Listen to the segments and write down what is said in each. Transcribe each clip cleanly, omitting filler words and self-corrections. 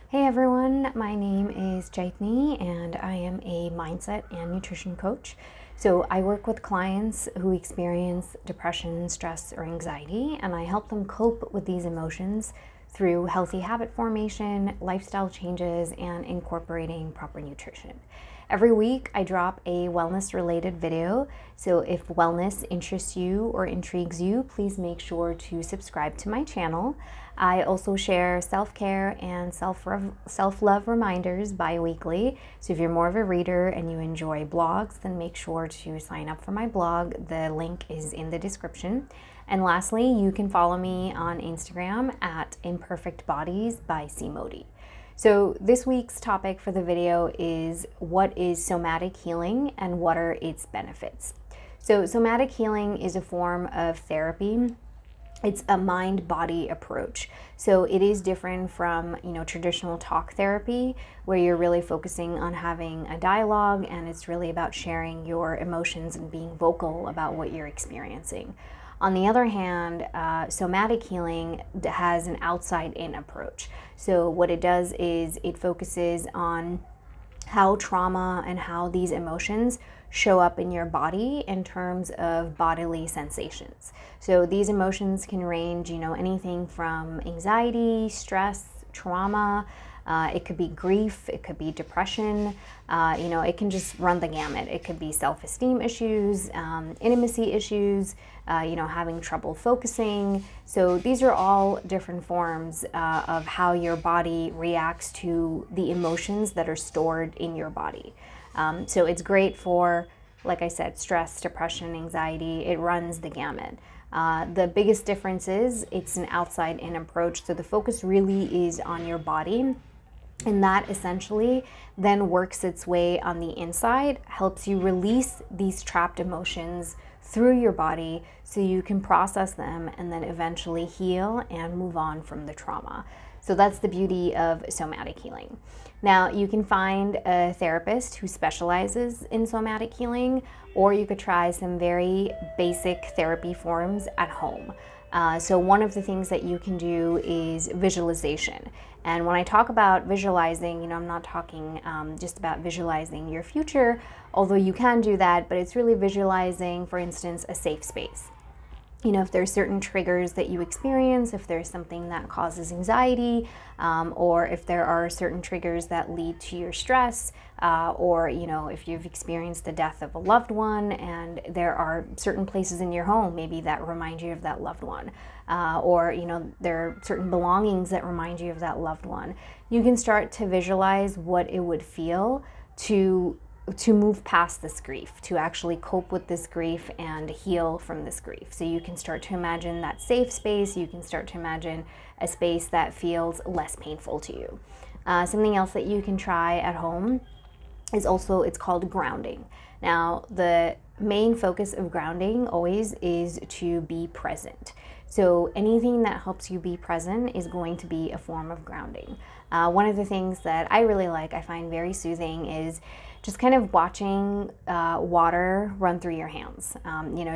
Hey everyone, my name is Chaitni and I am a mindset and nutrition coach. So I work with clients who experience depression, stress, or anxiety, and I help them cope with these emotions through healthy habit formation, lifestyle changes, and incorporating proper nutrition. Every week, I drop a wellness related video. So if wellness interests you or intrigues you, please make sure to subscribe to my channel. I also share self-care and self-love reminders bi-weekly. So if you're more of a reader and you enjoy blogs, then make sure to sign up for my blog. The link is in the description. And lastly, you can follow me on Instagram at Imperfect Bodies by C Modi. So this week's topic for the video is what is somatic healing and what are its benefits. So somatic healing is a form of therapy. It's a mind-body approach. So it is different from, traditional talk therapy where you're really focusing on having a dialogue and it's really about sharing your emotions and being vocal about what you're experiencing. On the other hand, somatic healing has an outside-in approach. So what it does is it focuses on how trauma and how these emotions show up in your body in terms of bodily sensations. So these emotions can range, anything from anxiety, stress, trauma. It could be grief, it could be depression, it can just run the gamut. It could be self-esteem issues, intimacy issues, having trouble focusing. So these are all different forms of how your body reacts to the emotions that are stored in your body. So it's great for, like I said, stress, depression, anxiety. It runs the gamut. The biggest difference is it's an outside-in approach. So the focus really is on your body. And that essentially then works its way on the inside, helps you release these trapped emotions through your body so you can process them and then eventually heal and move on from the trauma. So that's the beauty of somatic healing. Now, you can find a therapist who specializes in somatic healing, or you could try some very basic therapy forms at home. So one of the things that you can do is visualization. And when I talk about visualizing, I'm not talking just about visualizing your future, although you can do that, but it's really visualizing, for instance, a safe space. If there's certain triggers that you experience, if there's something that causes anxiety, or if there are certain triggers that lead to your stress, or, if you've experienced the death of a loved one and there are certain places in your home maybe that remind you of that loved one, or, there are certain belongings that remind you of that loved one, you can start to visualize what it would feel to move past this grief, to actually cope with this grief and heal from this grief. So you can start to imagine that safe space. You can start to imagine a space that feels less painful to you. Something else that you can try at home is also, it's called grounding. Now, the main focus of grounding always is to be present. So anything that helps you be present is going to be a form of grounding. One of the things that I really like, I find very soothing, is just kind of watching water run through your hands.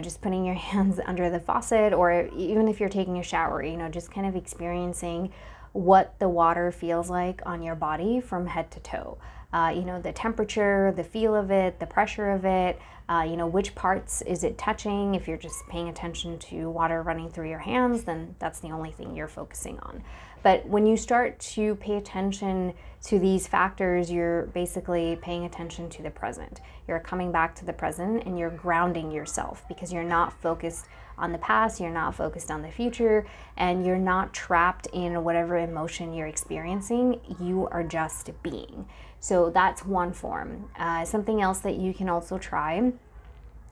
Just putting your hands under the faucet, or even if you're taking a shower, just kind of experiencing what the water feels like on your body from head to toe. The temperature, the feel of it, the pressure of it, which parts is it touching. If you're just paying attention to water running through your hands, then that's the only thing you're focusing on. But when you start to pay attention to these factors, you're basically paying attention to the present. You're coming back to the present and you're grounding yourself because you're not focused on the past, you're not focused on the future, and you're not trapped in whatever emotion you're experiencing. You are just being. So that's one form. Something else that you can also try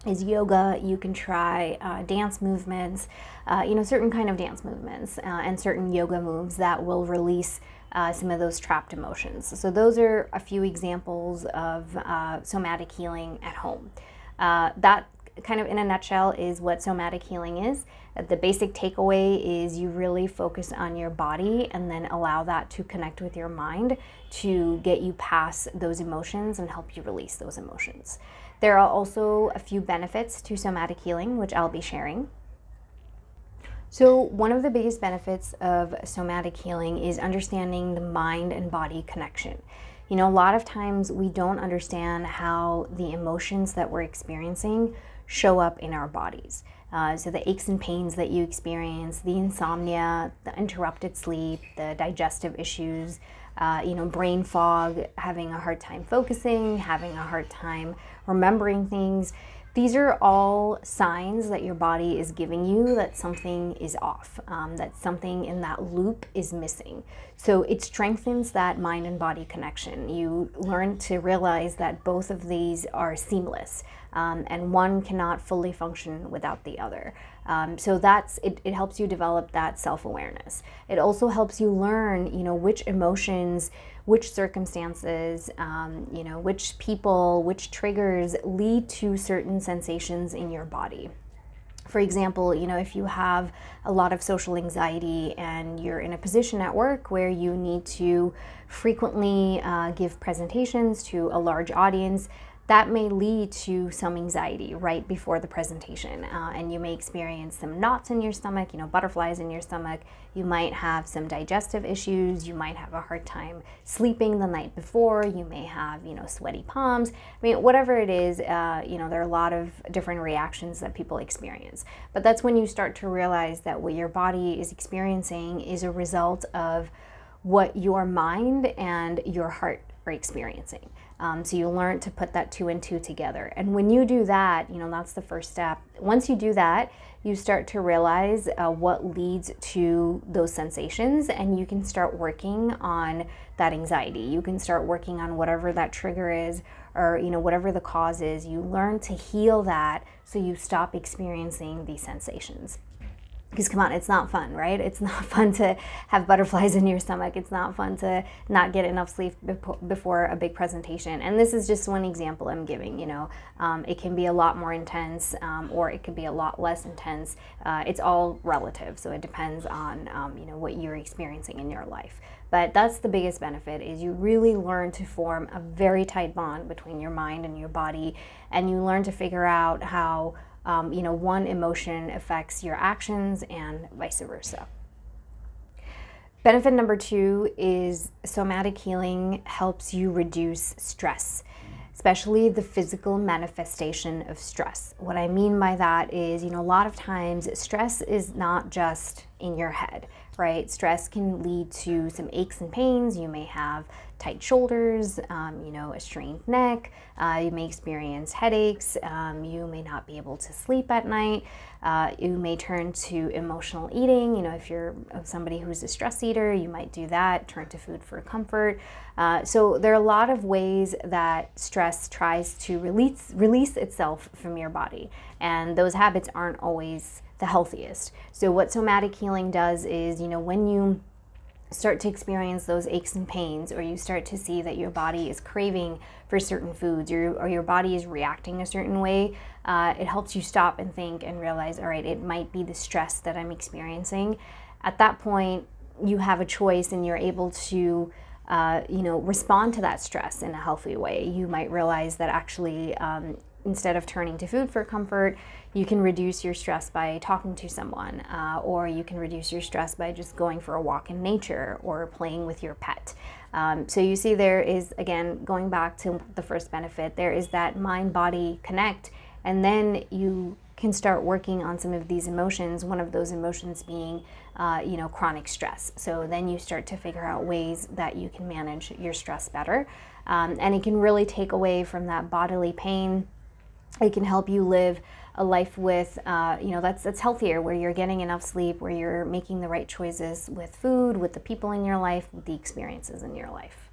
is yoga. You can try dance movements, certain kind of dance movements and certain yoga moves that will release some of those trapped emotions. So those are a few examples of somatic healing at home. That kind of in a nutshell is what somatic healing is. The basic takeaway is you really focus on your body and then allow that to connect with your mind to get you past those emotions and help you release those emotions. There are also a few benefits to somatic healing, which I'll be sharing. So, one of the biggest benefits of somatic healing is understanding the mind and body connection. A lot of times we don't understand how the emotions that we're experiencing show up in our bodies. So, the aches and pains that you experience, the insomnia, the interrupted sleep, the digestive issues, brain fog, having a hard time focusing, having a hard time remembering things. These are all signs that your body is giving you that something is off, that something in that loop is missing. So it strengthens that mind and body connection. You learn to realize that both of these are seamless, and one cannot fully function without the other. So it helps you develop that self-awareness. It also helps you learn, which emotions, which circumstances, which people, which triggers lead to certain sensations in your body. For example, if you have a lot of social anxiety and you're in a position at work where you need to frequently give presentations to a large audience, that may lead to some anxiety right before the presentation. And you may experience some knots in your stomach, butterflies in your stomach. You might have some digestive issues. You might have a hard time sleeping the night before. You may have, sweaty palms. Whatever it is, there are a lot of different reactions that people experience. But that's when you start to realize that what your body is experiencing is a result of what your mind and your heart are experiencing. So you learn to put that 2 and 2 together. And when you do that, that's the first step. Once you do that, you start to realize what leads to those sensations, and you can start working on that anxiety. You can start working on whatever that trigger is, or whatever the cause is. You learn to heal that so you stop experiencing these sensations. Because come on, it's not fun, right? It's not fun to have butterflies in your stomach. It's not fun to not get enough sleep before a big presentation. And this is just one example I'm giving. It can be a lot more intense, or it could be a lot less intense. It's all relative, so it depends on what you're experiencing in your life. But that's the biggest benefit, is you really learn to form a very tight bond between your mind and your body, and you learn to figure out how one emotion affects your actions and vice versa. Benefit number 2 is somatic healing helps you reduce stress, especially the physical manifestation of stress. What I mean by that is, a lot of times stress is not just in your head, right? Stress can lead to some aches and pains. You may have tight shoulders, a strained neck. You may experience headaches. You may not be able to sleep at night. You may turn to emotional eating. If you're somebody who's a stress eater, you might do that, turn to food for comfort. So there are a lot of ways that stress tries to release itself from your body. And those habits aren't always the healthiest. So what somatic healing does is, when you start to experience those aches and pains, or you start to see that your body is craving for certain foods, or your body is reacting a certain way, it helps you stop and think and realize, all right, it might be the stress that I'm experiencing. At that point, you have a choice, and you're able to respond to that stress in a healthy way. You might realize that actually, instead of turning to food for comfort, you can reduce your stress by talking to someone, or you can reduce your stress by just going for a walk in nature or playing with your pet. So you see, there is, again, going back to the first benefit, there is that mind-body connect, and then you can start working on some of these emotions, one of those emotions being chronic stress. So then you start to figure out ways that you can manage your stress better, and it can really take away from that bodily pain. It can help you live a life with, that's healthier, where you're getting enough sleep, where you're making the right choices with food, with the people in your life, with the experiences in your life.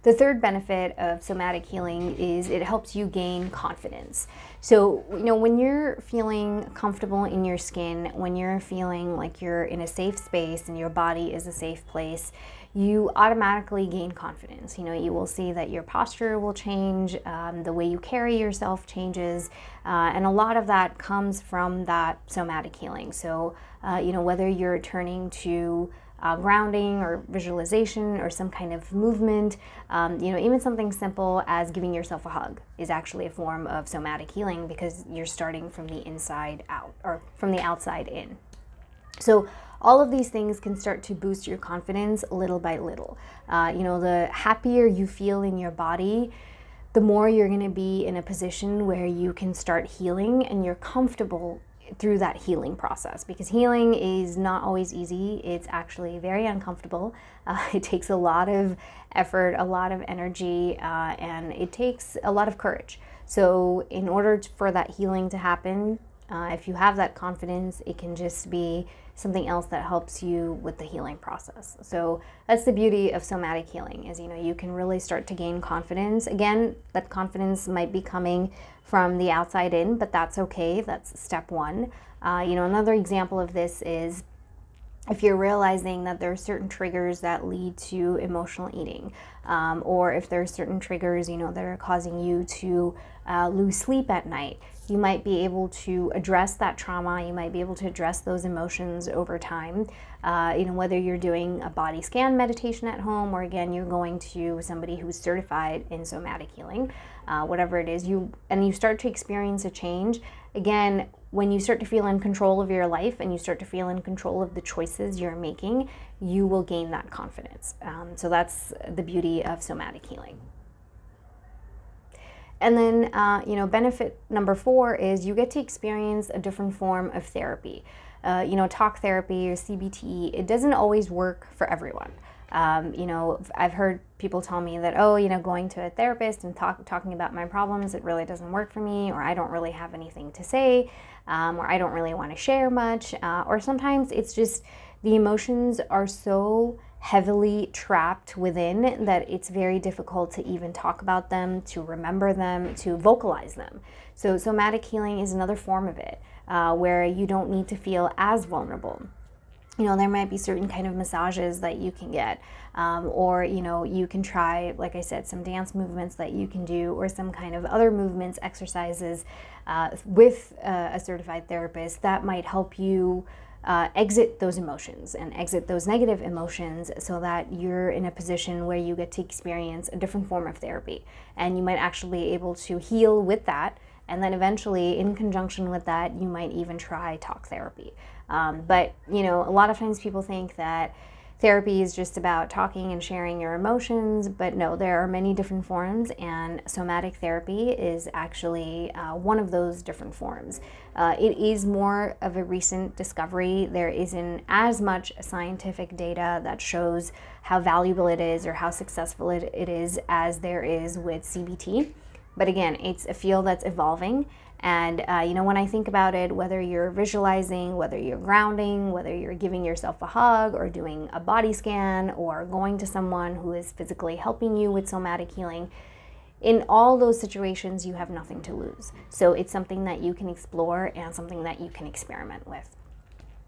The third benefit of somatic healing is it helps you gain confidence. So, when you're feeling comfortable in your skin, when you're feeling like you're in a safe space and your body is a safe place, you automatically gain confidence. You will see that your posture will change, the way you carry yourself changes, and a lot of that comes from that somatic healing. So, whether you're turning to grounding or visualization or some kind of movement, even something simple as giving yourself a hug is actually a form of somatic healing, because you're starting from the inside out, or from the outside in. So all of these things can start to boost your confidence little by little. The happier you feel in your body, the more you're going to be in a position where you can start healing and you're comfortable through that healing process, because healing is not always easy. It's actually very uncomfortable. It takes a lot of effort, a lot of energy, and it takes a lot of courage. So in order for that healing to happen, if you have that confidence, it can just be something else that helps you with the healing process. So that's the beauty of somatic healing, is you can really start to gain confidence. Again, that confidence might be coming from the outside in, but that's okay. That's step one. Another example of this is if you're realizing that there are certain triggers that lead to emotional eating, or if there are certain triggers, that are causing you to lose sleep at night, you might be able to address that trauma. You might be able to address those emotions over time. Whether you're doing a body scan meditation at home, or again, you're going to somebody who's certified in somatic healing, whatever it is, you start to experience a change. Again, when you start to feel in control of your life and you start to feel in control of the choices you're making, you will gain that confidence. So that's the beauty of somatic healing. And then, benefit number 4 is you get to experience a different form of therapy. Talk therapy or CBT, it doesn't always work for everyone. I've heard people tell me that, going to a therapist and talking about my problems, it really doesn't work for me, or I don't really have anything to say, or I don't really want to share much, or sometimes it's just the emotions are so heavily trapped within that it's very difficult to even talk about them, to remember them, to vocalize them. So somatic healing is another form of it, where you don't need to feel as vulnerable. There might be certain kind of massages that you can get, or you can try, like I said, some dance movements that you can do, or some kind of other movements, exercises with a certified therapist that might help you exit those emotions and exit those negative emotions, so that you're in a position where you get to experience a different form of therapy, and you might actually be able to heal with that. And then eventually, in conjunction with that, you might even try talk therapy. But a lot of times people think that therapy is just about talking and sharing your emotions, but no, there are many different forms, and somatic therapy is actually one of those different forms. It is more of a recent discovery. There isn't as much scientific data that shows how valuable it is or how successful it is as there is with CBT. But again, it's a field that's evolving. And, when I think about it, whether you're visualizing, whether you're grounding, whether you're giving yourself a hug or doing a body scan or going to someone who is physically helping you with somatic healing, in all those situations, you have nothing to lose. So it's something that you can explore and something that you can experiment with.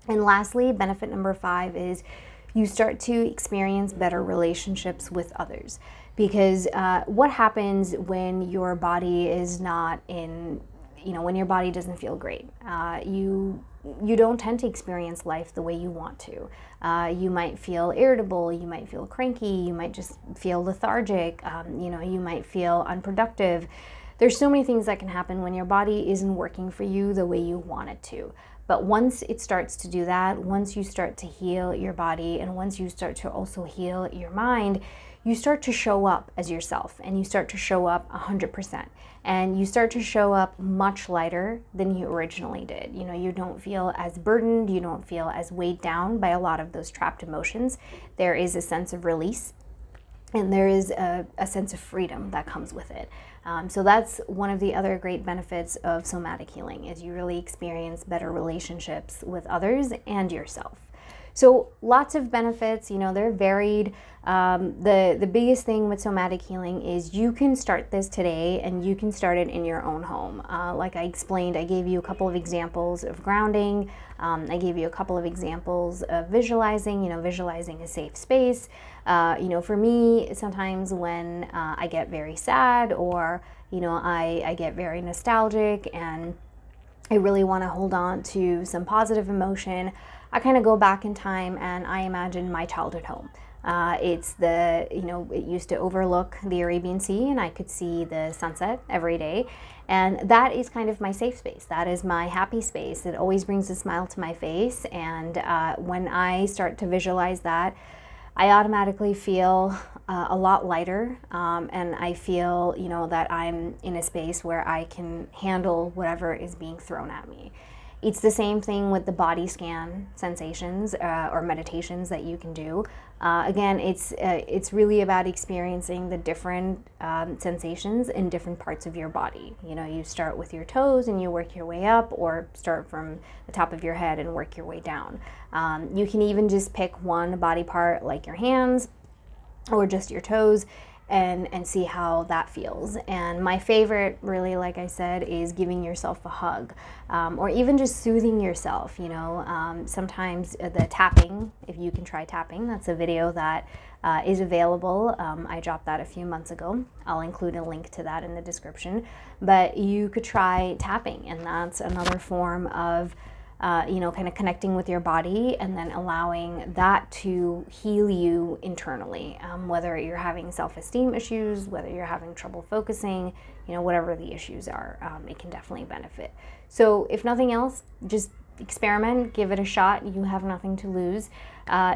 And lastly, benefit number 5 is you start to experience better relationships with others. Because what happens when your body is not in, when your body doesn't feel great? You don't tend to experience life the way you want to. You might feel irritable, you might feel cranky, you might just feel lethargic, you might feel unproductive. There's so many things that can happen when your body isn't working for you the way you want it to. But once it starts to do that, once you start to heal your body, and once you start to also heal your mind, you start to show up as yourself, and you start to show up 100%. And you start to show up much lighter than you originally did. You don't feel as burdened, you don't feel as weighed down by a lot of those trapped emotions. There is a sense of release, and there is a sense of freedom that comes with it. So that's one of the other great benefits of somatic healing, is you really experience better relationships with others and yourself. So lots of benefits, they're varied. The biggest thing with somatic healing is you can start this today, and you can start it in your own home. Like I explained, I gave you a couple of examples of grounding. I gave you a couple of examples of visualizing, visualizing a safe space. For me, sometimes when I get very sad, or, I get very nostalgic and I really want to hold on to some positive emotion, I kind of go back in time and I imagine my childhood home. It's it used to overlook the Arabian Sea and I could see the sunset every day. And that is kind of my safe space. That is my happy space. It always brings a smile to my face. And when I start to visualize that, I automatically feel a lot lighter, and I feel, that I'm in a space where I can handle whatever is being thrown at me. It's the same thing with the body scan sensations or meditations that you can do. Again, it's really about experiencing the different sensations in different parts of your body. You start with your toes and you work your way up, or start from the top of your head and work your way down. You can even just pick one body part, like your hands or just your toes, and see how that feels. And my favorite, really, like I said, is giving yourself a hug, or even just soothing yourself. Sometimes the tapping, if you can try tapping, that's a video that is available. I dropped that a few months ago. I'll include a link to that in the description. But you could try tapping, and that's another form of kind of connecting with your body and then allowing that to heal you internally. Whether you're having self-esteem issues, whether you're having trouble focusing, whatever the issues are, it can definitely benefit. So if nothing else, just experiment, give it a shot. You have nothing to lose.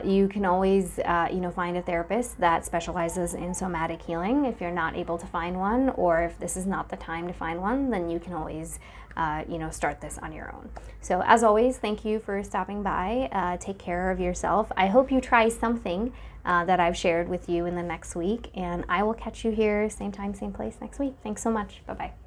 You can always, find a therapist that specializes in somatic healing if you're not able to find one, or if this is not the time to find one, then you can always, start this on your own. So as always, thank you for stopping by. Take care of yourself. I hope you try something that I've shared with you in the next week, and I will catch you here, same time, same place next week. Thanks so much. Bye-bye.